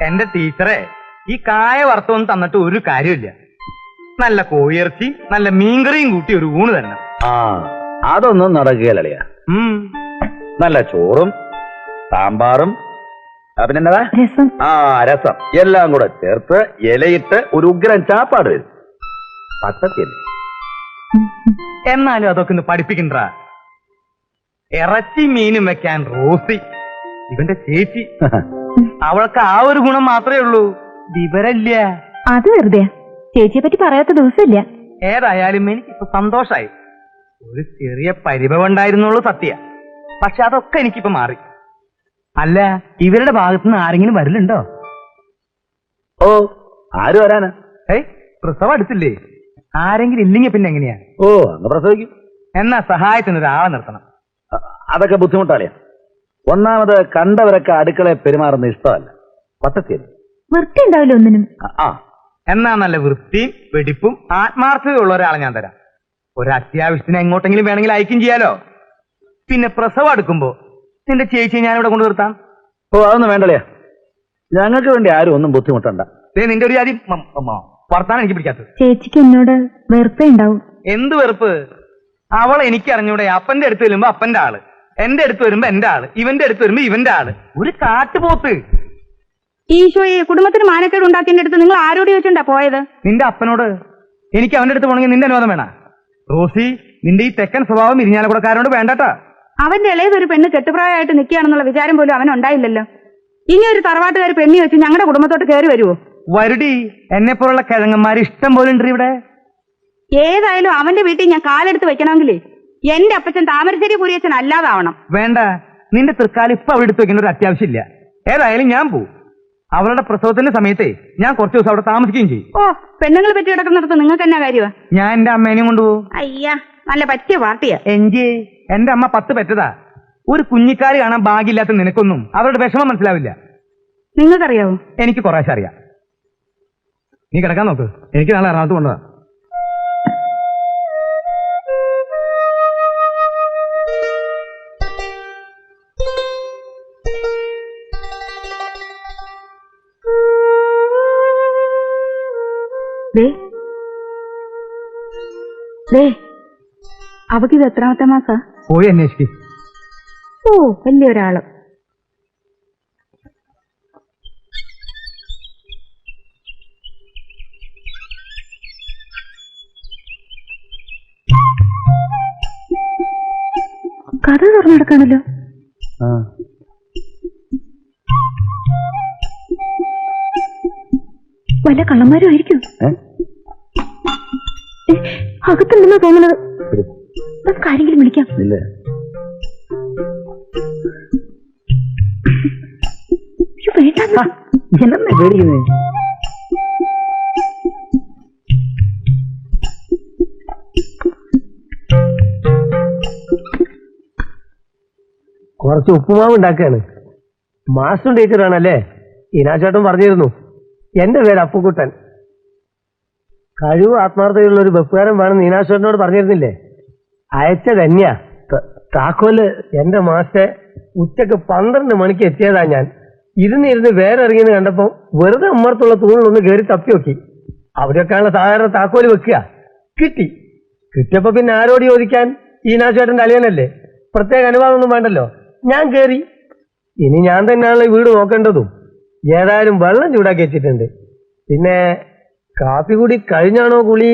എന്റെ ടീച്ചറെ ഈ കായ വറുത്തൊന്നും തന്നിട്ട് ഒരു കാര്യമില്ല. നല്ല കോഴിയിറച്ചി നല്ല മീൻകറിയും കൂട്ടി ഒരു ഊണ് തന്നെ. ആ അതൊന്നും നടക്കുകയല്ലളിയ. നല്ല ചോറും സാമ്പാറും പിന്നെന്നതാ രസം. ആ രസം എല്ലാം കൂടെ ചേർത്ത് ഇലയിട്ട് ഒരു ഉഗ്രൻ ചാപ്പാട് വരും. പച്ചത്തിയല്ലേ? എന്നാലും അതൊക്കെ ഒന്ന് പഠിപ്പിക്കണ്ട. ഇറച്ചി മീനും വെക്കാൻ റോസി ഇവന്റെ ചേച്ചി. അവൾക്ക് ആ ഒരു ഗുണം മാത്രമേ ഉള്ളൂ, വിവരമില്ല. അത് വെറുതെ ചേച്ചിയെ പറ്റി പറയാത്ത ദിവസമില്ല. ഏതായാലും എനിക്കിപ്പോ സന്തോഷായി. ഒരു ചെറിയ പരിഭവം ഉണ്ടായിരുന്നുള്ളൂ സത്യ, പക്ഷെ അതൊക്കെ എനിക്കിപ്പോ മാറി. അല്ല, ഇവരുടെ ഭാഗത്തുനിന്ന് ആരെങ്കിലും വരലുണ്ടോ? ഓ ആര് വരാനാ? പ്രസവം അടുത്തില്ലേ? ആരെങ്കിലും ഇല്ലെങ്കിൽ പിന്നെ എങ്ങനെയാ? ഓ അങ്ങ് പ്രസവിക്കും. എന്നാ സഹായത്തിന് ഒരാളെ നിർത്തണം. അതൊക്കെ ബുദ്ധിമുട്ടാളിയാ. ഒന്നാമത് കണ്ടവരൊക്കെ അടുക്കളയെ പെരുമാറുന്ന ഇഷ്ടമല്ല. പച്ചത്തിയല്ലേ? വൃത്തി ഉണ്ടാവില്ല ഒന്നിനും. ആ എന്നാ നല്ല വൃത്തിയും വെടിപ്പും ആത്മാർത്ഥതയുള്ള ഒരാളെ ഞാൻ തരാം. ഒരു അത്യാവശ്യത്തിന് എങ്ങോട്ടെങ്കിലും വേണമെങ്കിൽ അയക്കും ചെയ്യാലോ. പിന്നെ പ്രസവം അടുക്കുമ്പോ നിന്റെ ചേച്ചിയെ ഞാനിവിടെ കൊണ്ടു നിർത്താം. ഓ അതൊന്നും വേണ്ടല്ലേ, ഞങ്ങൾക്ക് വേണ്ടി ആരും ഒന്നും ബുദ്ധിമുട്ടണ്ട. നിന്റെ ഒരു ജാതി വർത്താനം എനിക്ക് പിടിക്കാത്തത്. ചേച്ചിക്ക് എന്നോട് വെറുപ്പേ ഉണ്ടാവും. എന്ത് വെറുപ്പ്? അവൾ എനിക്ക് അറിഞ്ഞൂടെ? അപ്പന്റെ അടുത്ത് വരുമ്പോ അപ്പന്റെ ആള്, എന്റെ അടുത്ത് വരുമ്പോ എന്റെ ആള്, ഇവന്റെ അടുത്ത് വരുമ്പോ ഇവന്റെ ആള്. ഒരു കാട്ടുപോത്ത്. ഈശോയെ, കുടുംബത്തിന് മാനക്കേട് ഉണ്ടാക്കിന്റെ അടുത്ത് നിങ്ങൾ ആരോട് ചോദിച്ചിട്ടാ പോയത്? നിന്റെ അപ്പനോട്. എനിക്ക് അവന്റെ അടുത്ത് പോകണമെങ്കിൽ നിന്റെ അനുവാദം വേണ? റോസി, നിന്റെ ഈ തെക്കൻ സ്വഭാവം ഇരിഞ്ഞാലക്കുടക്കാരനോട് വേണ്ടട്ടാ. അവന്റെ ഇളയതൊരു പെണ്ണ് കെട്ടുപ്രായമായിട്ട് നിൽക്കുകയാണെന്നുള്ള വിചാരം പോലും അവൻ ഉണ്ടായില്ലല്ലോ. ഇനി ഒരു തറവാട്ടുകാർ പെണ്ണി വെച്ച് ഞങ്ങളുടെ കുടുംബത്തോട്ട് കയറി വരുവോ? വരുടി, എന്നെ പോലുള്ള കിഴങ്ങന്മാര് ഇഷ്ടം പോലെ ഉണ്ട് ഇവിടെ. ഏതായാലും അവന്റെ വീട്ടിൽ ഞാൻ കാലെടുത്ത് വെക്കണമെങ്കിലേ എന്റെ അപ്പച്ചൻ താമരശ്ശേരി കുരിയച്ചൻ അല്ലാതാവണം. വേണ്ട, നിന്റെ തൃക്കാലം ഇപ്പൊ അവിടെ എടുത്ത് വെക്കേണ്ട ഒരു അത്യാവശ്യമില്ല. ഏതായാലും ഞാൻ പോവും. അവളുടെ പ്രസവത്തിന്റെ സമയത്തെ ഞാൻ കുറച്ച് ദിവസം അവിടെ താമസിക്കുകയും ചെയ്യും. ഓ, പെണ്ണുങ്ങൾ പറ്റി കിടക്കുന്നിടത്ത് നിങ്ങൾക്ക് എന്നാ കാര്യമാ? ഞാൻ എന്റെ അമ്മേനെയും കൊണ്ടുപോകും. അയ്യാ, നല്ല പറ്റിയ പാർട്ടിയാ. എന്റെ അമ്മ 10 പെറ്റതാ. ഒരു കുഞ്ഞിക്കാര് കാണാൻ ഭാഗ്യമില്ലാത്ത നിനക്കൊന്നും അവരുടെ വിഷമം മനസ്സിലാവില്ല. നിങ്ങൾക്കറിയാവോ? എനിക്ക് കുറേശ്ശെ അറിയാം. നീ കിടക്കാൻ നോക്ക്, എനിക്ക് നാളെ എറണാകുളത്ത് കൊണ്ടുവാ. അവക്കിത് എത്രാമത്തെ മാസാ? പോയി അന്വേഷിക്കും. ഓ, വലിയൊരാള്. കഥ തുറന്നെടുക്കാണല്ലോ. വല്ല കള്ളന്മാരും ആയിരിക്കും. അകത്തുണ്ടെന്നാ തോന്നുന്നത്. നമുക്ക് ആരെങ്കിലും വിളിക്കാം. കുറച്ച് ഉപ്പുമാവ് ഉണ്ടാക്കുകയാണ്. മാസ്റ്റർ ടീച്ചറാണല്ലേ? ഈനാച്ചേട്ടൻ പറഞ്ഞിരുന്നു. എന്റെ പേര് അപ്പുക്കുട്ടൻ. കഴിവ് ആത്മാർത്ഥതയുള്ള ഒരു വെപ്പുകാരൻ വേണമെന്ന് ഈനാച്ചേട്ടനോട് പറഞ്ഞിരുന്നില്ലേ? അയച്ചത് തന്നെയാ. താക്കോല് എന്റെ മാസ്റ്റർ ഉച്ചക്ക് 12 മണിക്ക് എത്തിയതാ. ഞാൻ ഇരുന്ന് വേറെ ഇറങ്ങിയെന്ന് കണ്ടപ്പോ വെറുതെ ഉമ്മർത്തുള്ള തൂണിലൊന്ന് കയറി തപ്പി നോക്കി. അവിടെയൊക്കെയാണ് സാധാരണ താക്കോല് വെക്കുക. കിട്ടിയപ്പോ പിന്നെ ആരോട് ചോദിക്കാൻ? ഈനാച്ചേട്ടന്റെ അളിയനല്ലേ, പ്രത്യേക അനുവാദമൊന്നും വേണ്ടല്ലോ. ഞാൻ കയറി. ഇനി ഞാൻ തന്നെയാണല്ലോ ഈ വീട് നോക്കേണ്ടതും. ഏതായാലും വെള്ളം ചൂടാക്കി വെച്ചിട്ടുണ്ട്. പിന്നെ കാപ്പി കുടി കഴിഞ്ഞാണോ കുളി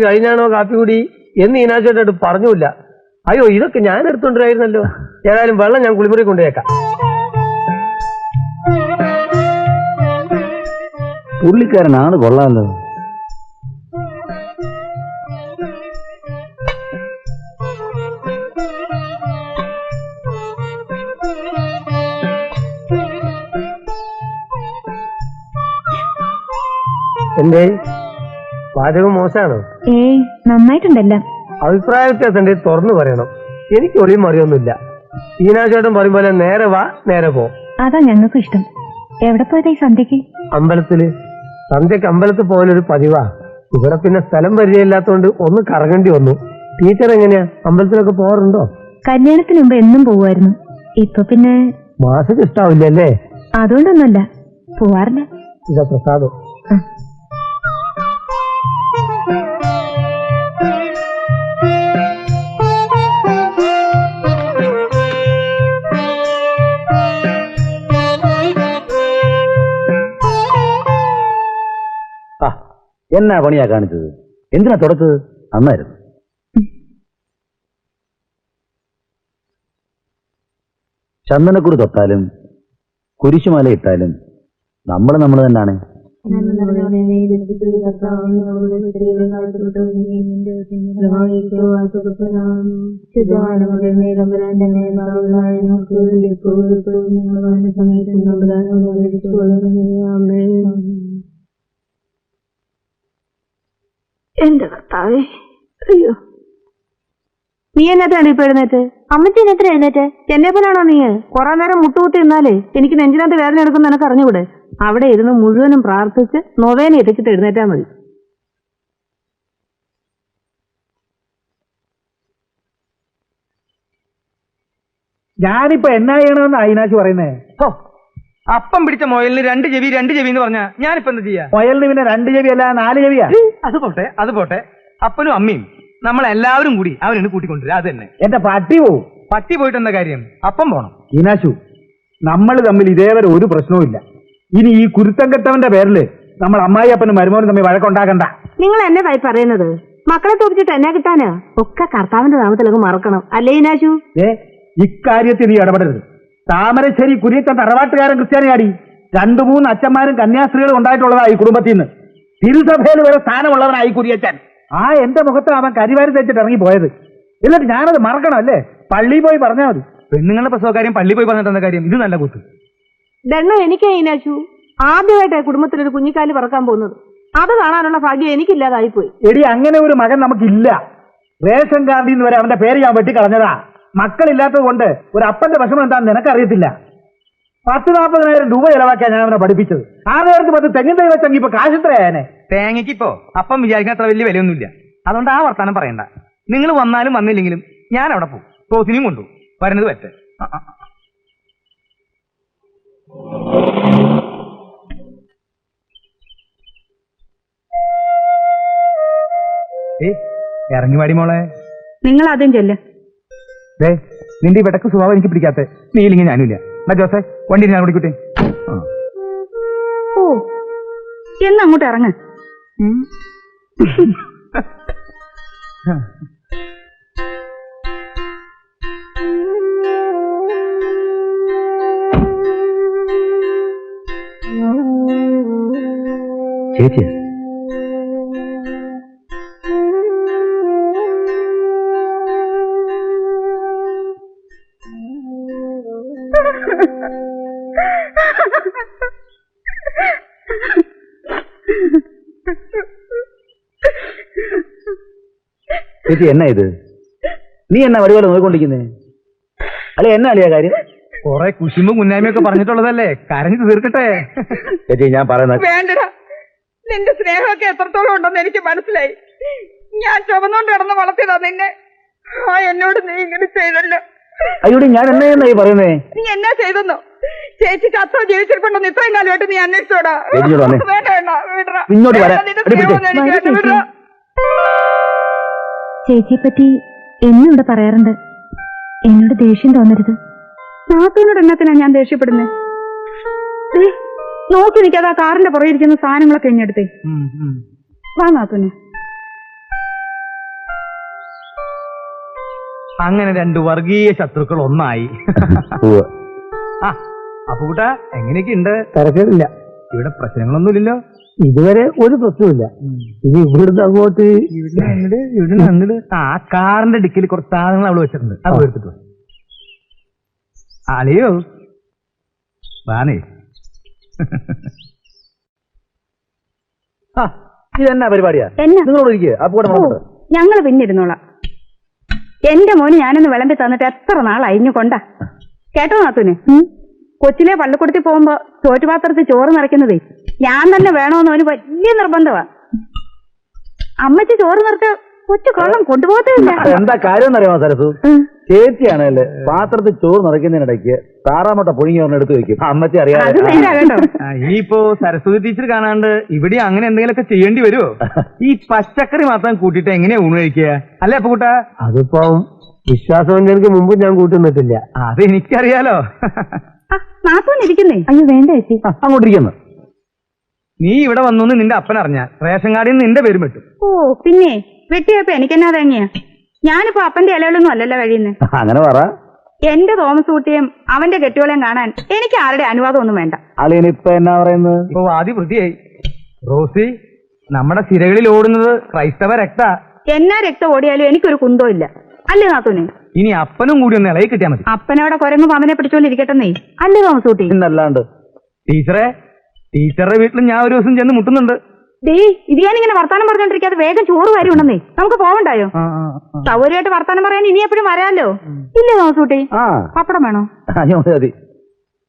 കഴിഞ്ഞാണോ കാപ്പി കുടി എന്ന് ഈനാച്ചേട്ടോട് പറഞ്ഞില്ല. അയ്യോ, ഇതൊക്കെ ഞാൻ എടുത്തോണ്ടിരായിരുന്നല്ലോ. ഏതായാലും വെള്ളം ഞാൻ കുളിമുറി കൊണ്ടുപോയേക്കാം. പുള്ളിക്കാരനാണ് കൊള്ളാമല്ലോ. എന്തേ, പാചകം മോശമാണോ? നന്നായിട്ടുണ്ടല്ലോ. അഭിപ്രായ വ്യത്യാസം തുറന്നു പറയണം. എനിക്ക് ഒളിയും മറിയൊന്നുമില്ല. ഈനാച്ചേട്ടൻ പറയും പോലെ നേരെ വാ നേരെ പോ. അതാ ഞങ്ങൾക്കും ഇഷ്ടം. എവിടെ പോയതാ ഈ സന്ധ്യക്ക്? അമ്പലത്തില്. സന്ധ്യക്ക് അമ്പലത്തിൽ പോകാനൊരു പതിവാ. ഇവിടെ പിന്നെ സ്ഥലം പരിചയമില്ലാത്തോണ്ട് ഒന്ന് കറങ്ങേണ്ടി വന്നു. ടീച്ചർ എങ്ങനെയാ, അമ്പലത്തിലൊക്കെ പോകാറുണ്ടോ? കല്യാണത്തിന് മുമ്പ് എന്നും പോവായിരുന്നു. ഇപ്പൊ പിന്നെ മാസക്ക് ഇഷ്ടാവില്ലല്ലേ? അതുകൊണ്ടൊന്നുമല്ല, പോവാറില്ല. ഇതാ പ്രസാദം. ആ എന്നാ പണിയാ കാണിച്ചത്? എന്തിനാ തുടച്ചത്? നന്നായിരുന്നു. ചന്ദനക്കുറി തൊട്ടാലും കുരിശുമാല ഇട്ടാലും നമ്മൾ തന്നെയാണ്. എന്റെ കർത്താവേ, അയ്യോ. നീ എന്നത്താണ് ഇപ്പൊ എഴുന്നേറ്റ്? അമ്മച്ചി എത്ര എഴുന്നേറ്റ്? എന്നെ പോലാണോ നീ? കുറെ നേരം മുട്ടുകുത്തി നിന്നാലേ എനിക്ക് നെഞ്ചിനകത്ത് വേദന എടുക്കുന്ന നിനക്ക് അറിഞ്ഞുകൂടെ? അവിടെ ഇരുന്ന് മുഴുവനും പ്രാർത്ഥിച്ച് നൊവേന എത്തിച്ചിട്ട് എഴുന്നേറ്റാ മതി. ഞാനിപ്പോ എന്നാ ചെയ്യണമെന്ന് അയിനാശ് പറയുന്നേ? അപ്പം പിടിച്ച മുയലിന് 2 ചെവി എന്ന് പറഞ്ഞാ ഞാനിപ്പോ എന്താ ചെയ്യാ? മുയലിന് പിന്നെ 2 ചെവി അല്ല 4 ചെവിയാ. അത് പോട്ടെ. അപ്പനും അമ്മയും നമ്മളെല്ലാവരും കൂടി അവനെ കൂട്ടിക്കൊണ്ടുവരാ. അത് തന്നെ. എന്റെ പട്ടി പോവും. പട്ടി പോയിട്ട് എന്താ കാര്യം? അപ്പം പോണം. ഈനാശു, നമ്മൾ തമ്മിൽ ഇതേവരെ ഒരു പ്രശ്നവും ഇല്ല. ഇനി ഈ കുരുത്തം കെട്ടവന്റെ പേരില് നമ്മൾ അമ്മായി അപ്പനും മരുമോനും തമ്മിൽ വഴക്കുണ്ടാക്കണ്ട. നിങ്ങൾ എന്നെ കായി പറയുന്നത്? മക്കളെ തോപ്പിച്ചിട്ട് എന്നെ കിട്ടാന് ഒക്കെ കർത്താവിന്റെ നാമത്തിലൊക്കെ മറക്കണം അല്ലേ ഈനാശു? ഇക്കാര്യത്തിൽ നീ ഇടപെടരുത്. താമരശ്ശേരി കുരിയത്തൻ തറവാട്ടുകാരൻ ക്രിസ്ത്യാനിയാടി. 2-3 അച്ഛന്മാരും കന്യാസ്ത്രീകളും ഉണ്ടായിട്ടുള്ളതാ ഈ കുടുംബത്തിൽ നിന്ന്. തിരുസഭയിൽ വരെ സ്ഥാനമുള്ളവനായി കുരിയച്ചൻ. എന്റെ മുഖത്ത് അവൻ കരിവാരി തെച്ചിട്ട് ഇറങ്ങി പോയത്. എന്നിട്ട് ഞാനത് മറക്കണം അല്ലേ? പള്ളിയിൽ പോയി പറഞ്ഞാൽ മതി. പെണ്ണുങ്ങളുടെ പ്രസവകാര്യം പള്ളി പോയി പറഞ്ഞിട്ടെന്ന കാര്യം? ഇത് നല്ല കൂത്ത്. ദണ്ണം എനിക്ക് ഈനാശു. ആദ്യമായിട്ടായി കുടുംബത്തിലൊരു കുഞ്ഞിക്കാല് പറക്കാൻ പോകുന്നത്. അത് കാണാനുള്ള ഭാഗ്യം എനിക്കില്ലാതായിപ്പോയി. എടി, അങ്ങനെ ഒരു മകൻ നമുക്കില്ല. റേഷൻ കാർഡിൽ നിന്ന് വരെ അവന്റെ പേര് ഞാൻ വെട്ടിക്കളഞ്ഞതാ. മക്കളില്ലാത്തത് കൊണ്ട് ഒരു അപ്പന്റെ വിഷമം എന്താണെന്ന് നിനക്കറിയത്തില്ല. 10-40,000 രൂപ ചെലവാക്കിയാ ഞാൻ അവനെ പഠിപ്പിച്ചത്. ആ നേരത്ത് 10 തെങ്ങിൻ തൈ വെച്ചെങ്കിൽ ഇപ്പൊ കാശിത്രയാനെ. തേങ്ങയ്ക്ക് ഇപ്പോ അപ്പം വിചാരിക്കാൻ അത്ര വലിയ വിലയൊന്നുമില്ല. അതുകൊണ്ട് ആ വർത്താനം പറയണ്ട. നിങ്ങൾ വന്നാലും വന്നില്ലെങ്കിലും ഞാൻ അവിടെ പോകും. തോസിനെയും കൊണ്ടു വരുന്നത് പറ്റേ. ഇറങ്ങി വാടി മോളെ. നിങ്ങൾ ആദ്യം ചെല്ല്. നിന്റെ ഈ വിടക്ക് സ്വഭാവം എനിക്ക് പിടിക്കാത്ത. നീ ഇല്ലെങ്കിൽ ഞാനില്ല. ജോസേ, വണ്ടി ഞാൻ കുടിക്കട്ടെ. ഓ, എന്നങ്ങോട്ട് ഇറങ്ങ. ചേച്ചി, ചേച്ചി എന്നാ ഇത്? നീ എന്നാ വടിപോലെ നോക്കിക്കൊണ്ടിരിക്കുന്നേ? അല്ലെ എന്നാ അളിയാ കാര്യം? കൊറേ കുശുമ്പും മുന്നായ്മയൊക്കെ പറഞ്ഞിട്ടുള്ളതല്ലേ, കരഞ്ഞു തീർക്കട്ടെ. ചേച്ചി ഞാൻ പറയുന്ന വേണ്ടടാ. നിന്റെ സ്നേഹമൊക്കെ എത്രത്തോളം ഉണ്ടെന്ന് എനിക്ക് മനസ്സിലായി. ഞാൻ ചുമന്നുകൊണ്ട് കിടന്ന് വളർത്തിയതാ നിന്നെ. എന്നോട് നീ ഇങ്ങനെ ചെയ്തല്ലോ. അയ്യോടി, ഞാൻ എന്നാ ഈ പറയുന്നേ? നീ എന്നാ ചെയ്തെന്നോ? ചേച്ചി ചത്തോ ജീവിച്ചിട്ടുണ്ടെന്ന് ഇത്രയും കാലമായിട്ട് നീ അന്വേഷിച്ചോടാ. ചേച്ചിയെ പറ്റി എന്നും ഇവിടെ പറയാറുണ്ട്. എന്നോട് ദേഷ്യം തോന്നരുത്. നാത്തൂനോട് എന്നത്തിനാ ഞാൻ ദേഷ്യപ്പെടുന്നേ? നോക്കി നിൽക്കാതെ ആ കാറിന്റെ പുറകിരിക്കുന്ന സാധനങ്ങളൊക്കെ ഇഞ്ഞെടുത്തേ. വാ നാത്തൂനെ. അങ്ങനെ 2 വർഗീയ ശത്രുക്കൾ ഒന്നായി. അപ്പൂട്ടാ, എങ്ങനെയൊക്കെ ഉണ്ട്? തിരക്കില്ല. ഇവിടെ പ്രശ്നങ്ങളൊന്നുമില്ലല്ലോ ഇതുവരെ. ഒരു പ്രശ്നമില്ല. ഇനി ഇവിടുന്ന് അങ്ങോട്ട് അങ്ങോട്ട് ആ കാറിന്റെ ഡിക്കിൽ കുറച്ച് സാധനങ്ങൾ അവള് വെച്ചിട്ടുണ്ട്. അത് എടുത്തിട്ട് അളിയോ വാനേ. ഇതെന്നാ പരിപാടിയാ? നിങ്ങളോട് ഇരിക്കുക. ഞങ്ങള് പിന്നിരുന്നോളാം. എന്റെ മോന് ഞാനൊന്ന് വിളമ്പി തന്നിട്ട് എത്ര നാളായിഞ്ഞു കൊണ്ടാ. കേട്ടോ നാത്തൂന്? കൊച്ചിലെ പള്ളിക്കൂടത്തിൽ പോകുമ്പോ ചോറ്റുപാത്രത്തിൽ ചോറ് നിറയ്ക്കുന്നതേ ഞാൻ തന്നെ വേണമെന്ന് അവന് വലിയ നിർബന്ധമാ. അമ്മച്ചി ചോറ് നിറച്ച് കൊച്ചു കൊള്ളം കൊണ്ടുപോകത്തില്ല. എന്താ കാര്യം എന്നറിയാമോ സരസു? ചേച്ചിയാണല്ലേ പാത്രത്തിൽ ചോറ് നിറയ്ക്കുന്നതിനിടയ്ക്ക് താറാമുട്ട പുഴുങ്ങി ഒരെണ്ണം എടുത്ത് വെക്കും. അമ്മച്ചി അത് അറിയാതെ. നേരാ കേട്ടോ. ഇനിയിപ്പോ സരസ്വതി ടീച്ചർ കാണാണ്ട് ഇവിടെ അങ്ങനെ എന്തെങ്കിലുമൊക്കെ ചെയ്യേണ്ടി വരുമോ? ഈ പച്ചക്കറി മാത്രം കൂട്ടിയിട്ട് എങ്ങനെയാ ഊണ് കഴിക്കുക? അല്ലേ അപ്പൊ കൂട്ടാ? അതിപ്പം വിശ്വാസവഞ്ചനക്ക് മുമ്പ് ഞാൻ കൂട്ടുന്നിട്ടില്ല. അത് എനിക്കറിയാലോ. നാത്തൂൻ ഇരിക്കുന്നേ. അയ്യോ വേണ്ട ചേച്ചി. അങ്ങോട്ടിരിക്കുന്നു. നീ ഇവിടെ വന്നു നിന്റെ അപ്പൻ അറിഞ്ഞാൽ റേഷൻ കാർഡിൽ നിന്ന് നിന്റെ പേരും പറ്റും. ഓ പിന്നെ വെട്ടിയപ്പോ എനിക്കെന്നാ തേങ്ങയാ? ഞാനിപ്പോ അപ്പന്റെ ഇലകളൊന്നും അല്ലല്ലോ കഴിയുന്നത്. അങ്ങനെ പറ. എന്റെ തോമസ് കുട്ടിയും അവന്റെ കെട്ടിയോളെയും കാണാൻ എനിക്ക് ആരുടെ അനുവാദം ഒന്നും വേണ്ട. അളിയനിപ്പ എന്നാ പറയുന്നത്? ഇപ്പൊ വാദി വൃത്തിയായി. റോസി, നമ്മുടെ സിരകളിൽ ഓടുന്നത് ക്രൈസ്തവ രക്ത. എന്നാ രക്തം ഓടിയാലും എനിക്കൊരു കുന്തോ ഇല്ല. അല്ലേ നാത്തൂന്? ഇനി അപ്പനും കൂടി ഒന്ന് ഇളകി കിട്ടിയാൽ മതി. അപ്പനവിടെ കുരങ്ങും അവനെ പിടിച്ചോണ്ടിരിക്കട്ടെന്നേ. അല്ലേ തോമസ് കുട്ടി? പിന്നല്ലാണ്ട്. ടീച്ചറുടെ വീട്ടിൽ ഞാൻ ഒരു ദിവസം ചെന്ന് മുട്ടുന്നുണ്ട്. ഇത് ഞാനിങ്ങനെ വർത്താനം പറഞ്ഞോണ്ടിരിക്കാതെ വേഗം ചോറ് വാരി ഉണ്ടെന്നേ. നമുക്ക് പോവണ്ടായോ? സൗകര്യമായിട്ട് വർത്താനം പറയാൻ ഇനി എപ്പോഴും വരാമല്ലോ. ഇല്ലേ തോമസ് കുട്ടി? ആ പപ്പടം വേണോ? മതി.